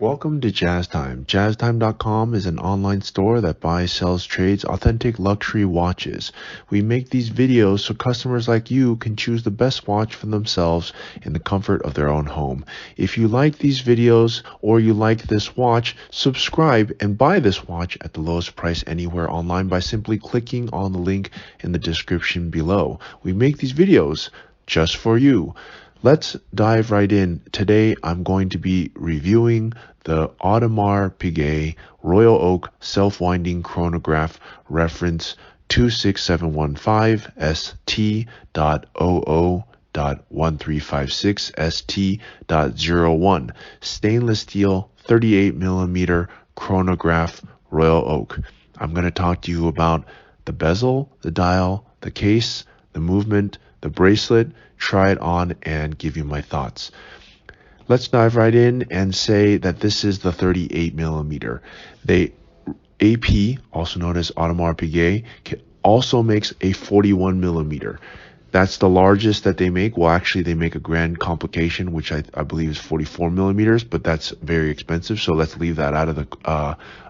Welcome to Jazz Time. JazzTime.com is an online store that buys, sells, trades authentic luxury watches. We make these videos so customers like you can choose the best watch for themselves in the comfort of their own home. If you like these videos or you like this watch, subscribe and buy this watch at the lowest price anywhere online by simply clicking on the link in the description below. We make these videos just for you. Let's dive right in. Today, I'm going to be reviewing the Audemars Piguet Royal Oak Self-Winding Chronograph reference 26715ST.OO.1356ST.01 stainless steel 38mm chronograph Royal Oak. I'm going to talk to you about the bezel, the dial, the case, the movement, the bracelet, try it on, and give you my thoughts. Let's dive right in and say that this is the 38mm. AP, also known as Audemars Piguet, also makes a 41mm. That's the largest that they make. Well, actually, they make a grand complication, which I believe is 44mm, but that's very expensive. So let's leave that out of the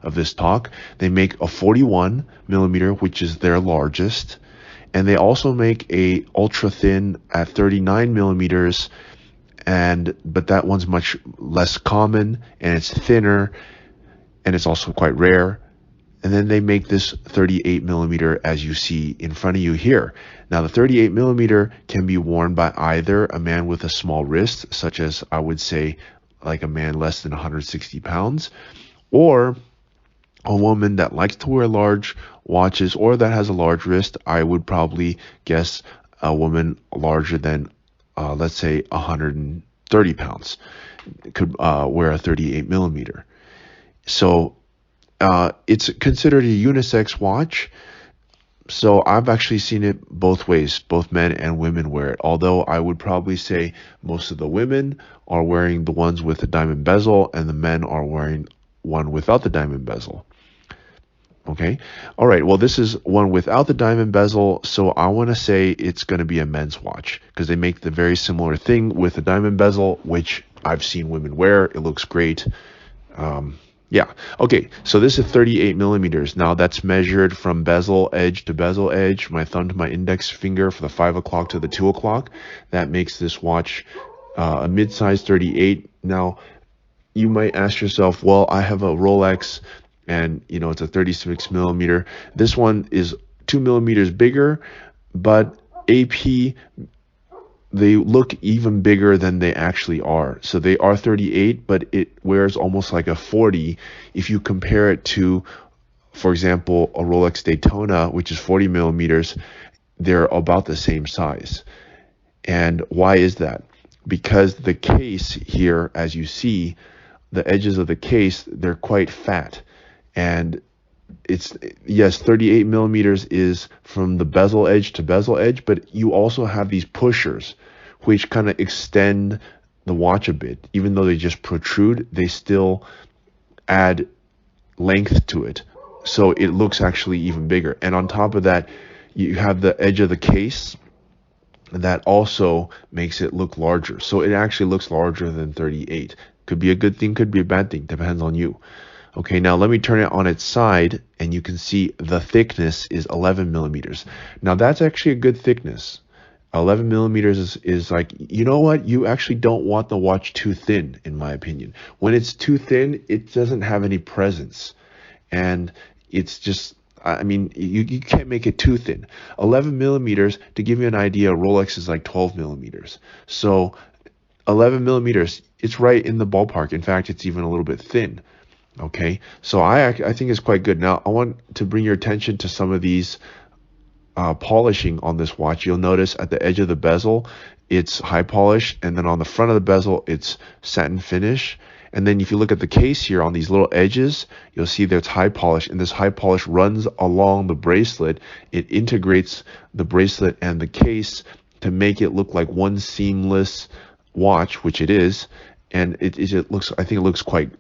of this talk. They make a 41mm, which is their largest. And they also make a ultra thin at 39mm, but that one's much less common and it's thinner and it's also quite rare. And then they make this 38mm as you see in front of you here. Now the 38mm can be worn by either a man with a small wrist, such as I would say like a man less than 160 pounds, or a woman that likes to wear large watches or that has a large wrist. I would probably guess a woman larger than, let's say, 130 pounds could wear a 38mm. So it's considered a unisex watch. So I've actually seen it both ways. Both men and women wear it. Although I would probably say most of the women are wearing the ones with the diamond bezel and the men are wearing one without the diamond bezel. Okay. All right. Well, this is one without the diamond bezel. So I want to say it's going to be a men's watch because they make the very similar thing with the diamond bezel, which I've seen women wear. It looks great. Yeah. Okay. So this is 38mm. Now that's measured from bezel edge to bezel edge, my thumb to my index finger for the 5 o'clock to the 2 o'clock. That makes this watch a mid-size 38. Now you might ask yourself, well, I have a Rolex and it's a 36mm. This one is 2mm bigger, but AP, they look even bigger than they actually are. So they are 38, but it wears almost like a 40 if you compare it to, for example, a Rolex Daytona, which is 40mm. They're about the same size. And why is that? Because the case here, as you see, the edges of the case, they're quite fat. And it's, yes, 38mm is from the bezel edge to bezel edge, but you also have these pushers which kind of extend the watch a bit. Even though they just protrude, they still add length to it. So it looks actually even bigger. And on top of that, you have the edge of the case that also makes it look larger. So it actually looks larger than 38. Could be a good thing, could be a bad thing, depends on you. Okay, now let me turn it on its side and you can see the thickness is 11mm. Now that's actually a good thickness. 11mm is like, you know what? You actually don't want the watch too thin, in my opinion. When it's too thin, it doesn't have any presence. And it's just, I mean, you can't make it too thin. 11mm, to give you an idea, Rolex is like 12mm. So 11mm, it's right in the ballpark. In fact, it's even a little bit thin. Okay, so I think it's quite good. Now I want to bring your attention to some of these polishing on this watch. You'll notice at the edge of the bezel it's high polish, and then on the front of the bezel it's satin finish. And then if you look at the case here on these little edges, you'll see there's high polish, and this high polish runs along the bracelet. It integrates the bracelet and the case to make it look like one seamless watch, which it is. And it looks, I think it looks quite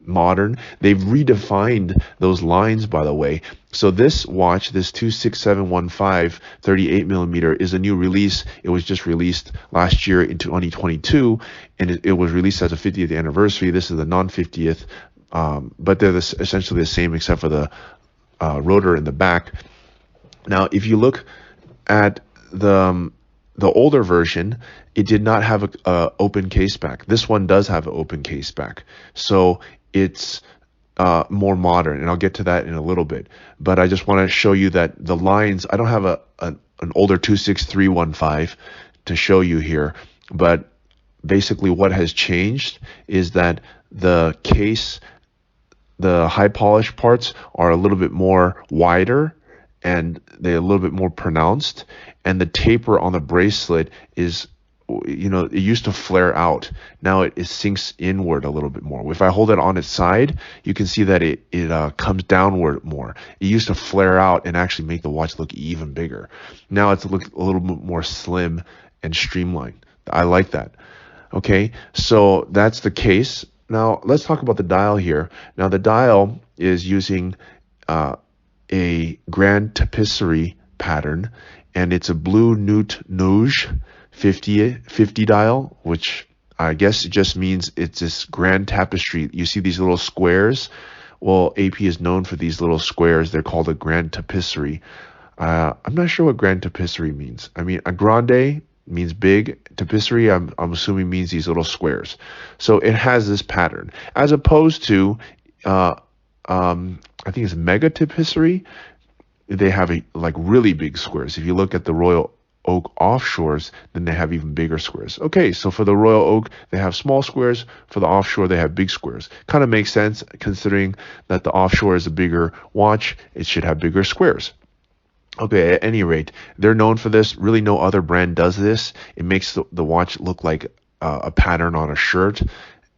modern. They've redefined those lines, by the way. So this watch, this 26715 38 millimeter, is a new release. It was just released last year in 2022, and it was released as a 50th anniversary. This is the non-50th, but they're essentially the same except for the rotor in the back. Now, if you look at the older version, it did not have a open case back. This one does have an open case back, so it's more modern, and I'll get to that in a little bit. But I just want to show you that the lines, I don't have an older 26315 to show you here, but basically what has changed is that the case, the high polish parts are a little bit more wider and they're a little bit more pronounced, and the taper on the bracelet is, you know, it used to flare out. Now it sinks inward a little bit more. If I hold it on its side, you can see that it comes downward more. It used to flare out and actually make the watch look even bigger. Now it's a little bit more slim and streamlined. I like that. Okay, so that's the case. Now let's talk about the dial here. Now the dial is using a grand tapisserie pattern, and it's a blue Nuit Nouge 50 dial, which I guess it just means it's this grand tapestry. You see these little squares? Well, AP is known for these little squares. They're called a grand tapisserie. I'm not sure what grand tapisserie means. I mean, a grande means big. Tapisserie, I'm assuming, means these little squares. So it has this pattern, as opposed to I think it's mega tapisserie. They have like really big squares. If you look at the Royal Oak offshores, then they have even bigger squares. Okay, so for the Royal Oak, they have small squares. For the offshore, they have big squares. Kind of makes sense, considering that the offshore is a bigger watch. It should have bigger squares. Okay, at any rate, they're known for this. Really, no other brand does this. It makes the watch look like a pattern on a shirt,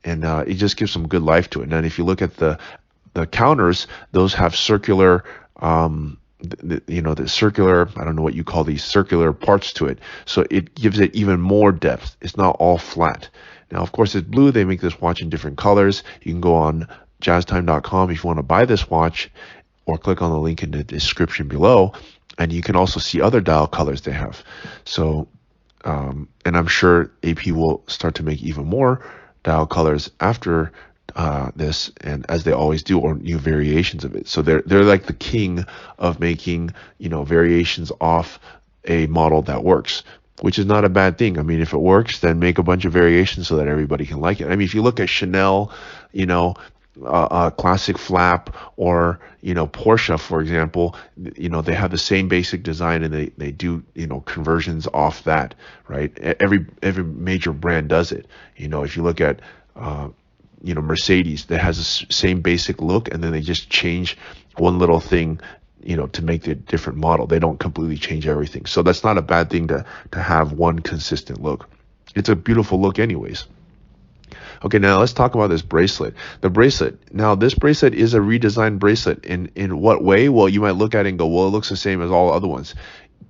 and it just gives some good life to it. And if you look at the counters, those have circular, the circular, I don't know what you call these circular parts to it. So it gives it even more depth. It's not all flat. Now, of course, it's blue. They make this watch in different colors. You can go on jazztime.com if you want to buy this watch, or click on the link in the description below. And you can also see other dial colors they have. So, and I'm sure AP will start to make even more dial colors after this, and as they always do, or new variations of it. So they're like the king of making, variations off a model that works, which is not a bad thing. I mean, if it works, then make a bunch of variations so that everybody can like it. I mean, if you look at Chanel, classic flap, or Porsche, for example, they have the same basic design, and they do conversions off that, right? Every major brand does it. If you look at Mercedes, that has the same basic look, and then they just change one little thing, to make the different model. They don't completely change everything. So that's not a bad thing to have one consistent look. It's a beautiful look anyways. Okay, now let's talk about this bracelet. The bracelet. Now, this bracelet is a redesigned bracelet. In what way? Well, you might look at it and go, well, it looks the same as all other ones.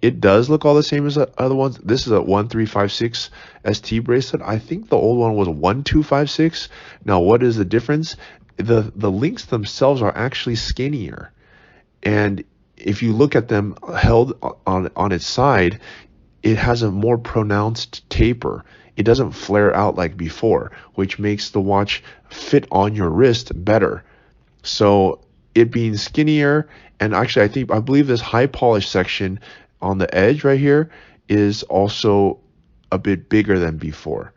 It does look all the same as the other ones. This is a 1356 ST bracelet. I think the old one was a 1256. Now, what is the difference? The links themselves are actually skinnier. And if you look at them held on its side, it has a more pronounced taper. It doesn't flare out like before, which makes the watch fit on your wrist better. So it being skinnier, and actually I believe this high polish section on the edge right here is also a bit bigger than before.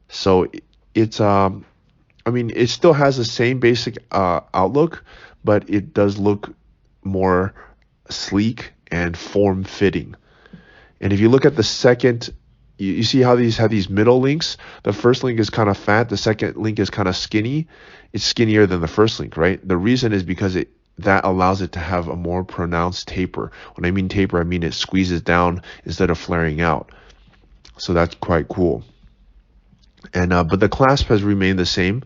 So it's it still has the same basic outlook, but it does look more sleek and form-fitting. And if you look at the second, you see how these have these middle links? The first link is kind of fat. The second link is kind of skinny. It's skinnier than the first link, right? The reason is because that allows it to have a more pronounced taper. When I mean taper, I mean it squeezes down instead of flaring out. So that's quite cool. And but the clasp has remained the same.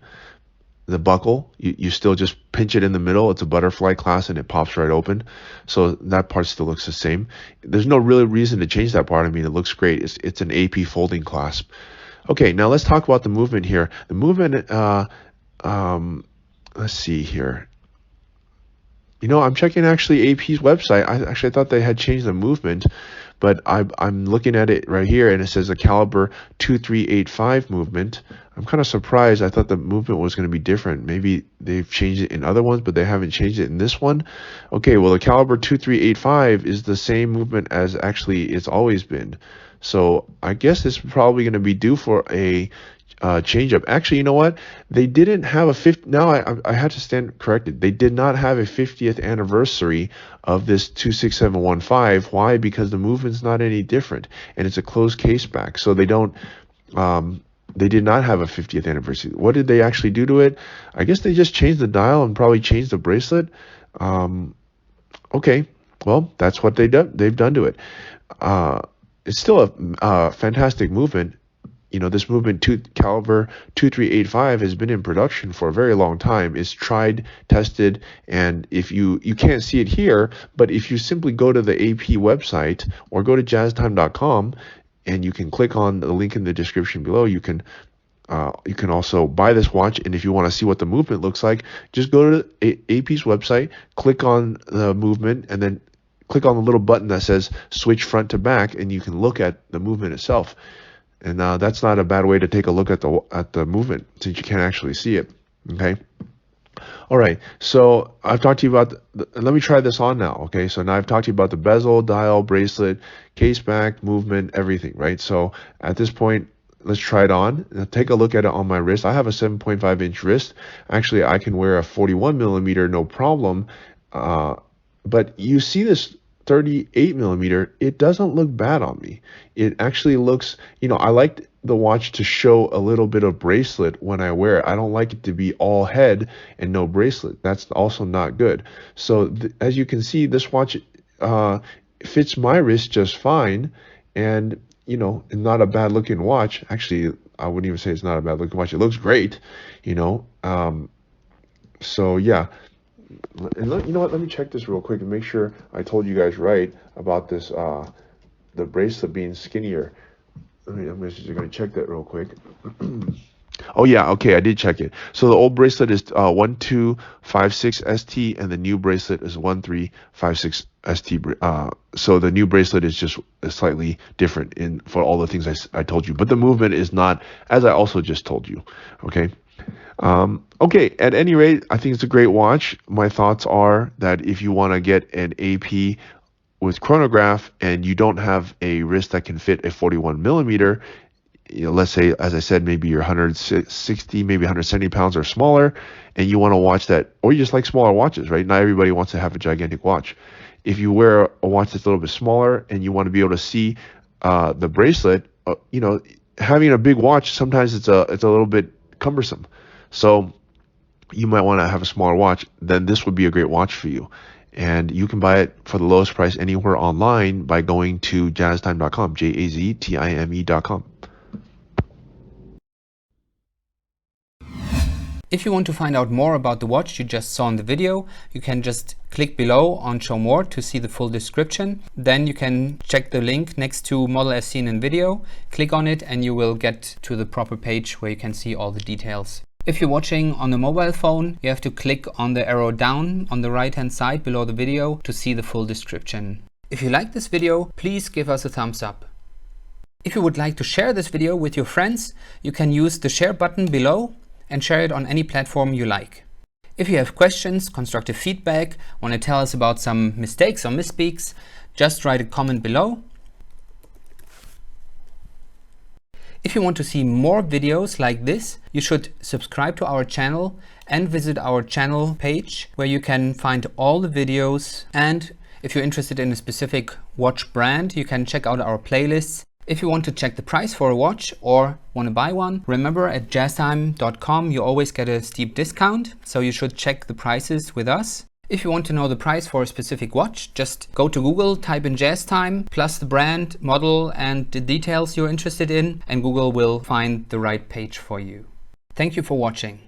The buckle, you still just pinch it in the middle. It's a butterfly clasp, and it pops right open. So that part still looks the same. There's no really reason to change that part. I mean, it looks great. It's an AP folding clasp. Okay, now let's talk about the movement here. The movement, let's see here. You know, I'm checking actually AP's website. I thought they had changed the movement, but I'm looking at it right here and it says a caliber 2385 movement. I'm kind of surprised. I thought the movement was going to be different. Maybe they've changed it in other ones, but they haven't changed it in this one. Okay, well, the caliber 2385 is the same movement as actually it's always been. So I guess this is probably going to be due for a change up. Actually, you know what? They didn't have a 50. Now I had to stand corrected. They did not have a 50th anniversary of this 26715. Why? Because the movement's not any different, and it's a closed case back. So they don't. They did not have a 50th anniversary. What did they actually do to it? I guess they just changed the dial and probably changed the bracelet. Okay, well, that's what they've done to it. It's still a fantastic movement. You know, this movement caliber 2385 has been in production for a very long time. It's tried, tested, and if you can't see it here, but if you simply go to the AP website or go to jazztime.com and you can click on the link in the description below, you can also buy this watch. And if you want to see what the movement looks like, just go to AP's website, click on the movement, and then click on the little button that says switch front to back, and you can look at the movement itself. And that's not a bad way to take a look at the movement, since you can't actually see it. Okay. All right. So I've talked to you about let me try this on now. Okay. So now I've talked to you about the bezel, dial, bracelet, case back, movement, everything. Right. So at this point, let's try it on. Now take a look at it on my wrist. I have a 7.5-inch wrist. Actually, I can wear a 41 millimeter, no problem. But you see this 38 millimeter, it doesn't look bad on me. It actually looks, you know, I like the watch to show a little bit of bracelet when I wear it. I don't like it to be all head and no bracelet. That's also not good. So as you can see, this watch fits my wrist just fine, and you know, not a bad looking watch. Actually, I wouldn't even say it's not a bad looking watch. It looks great, you know. So yeah. And you know what? Let me check this real quick and make sure I told you guys right about this. The bracelet being skinnier. I'm just going to check that real quick. Oh yeah, okay, I did check it. So the old bracelet is 1256ST, and the new bracelet is 1356ST. So the new bracelet is just slightly different for all the things I told you, but the movement is not, as I also just told you. Okay. Okay, at any rate, I think it's a great watch. My thoughts are that if you want to get an AP with chronograph and you don't have a wrist that can fit a 41 millimeter, you know, let's say, as I said, maybe you're 160, maybe 170 pounds or smaller, and you want to watch that, or you just like smaller watches, right? Not everybody wants to have a gigantic watch. If you wear a watch that's a little bit smaller and you want to be able to see the bracelet, you know, having a big watch, sometimes it's a little bit cumbersome. So you might want to have a smaller watch. Then this would be a great watch for you. And you can buy it for the lowest price anywhere online by going to jazztime.com, JAZTIME.com. If you want to find out more about the watch you just saw in the video, you can just click below on Show More to see the full description. Then you can check the link next to model as seen in video, click on it, and you will get to the proper page where you can see all the details. If you're watching on a mobile phone, you have to click on the arrow down on the right hand side below the video to see the full description. If you like this video, please give us a thumbs up. If you would like to share this video with your friends, you can use the share button below and share it on any platform you like. If you have questions, constructive feedback, want to tell us about some mistakes or misspeaks, just write a comment below. If you want to see more videos like this, you should subscribe to our channel and visit our channel page where you can find all the videos. And if you're interested in a specific watch brand, you can check out our playlists. If you want to check the price for a watch or want to buy one, remember at jazztime.com you always get a steep discount, so you should check the prices with us. If you want to know the price for a specific watch, just go to Google, type in JazzTime, plus the brand, model, and the details you're interested in, and Google will find the right page for you. Thank you for watching.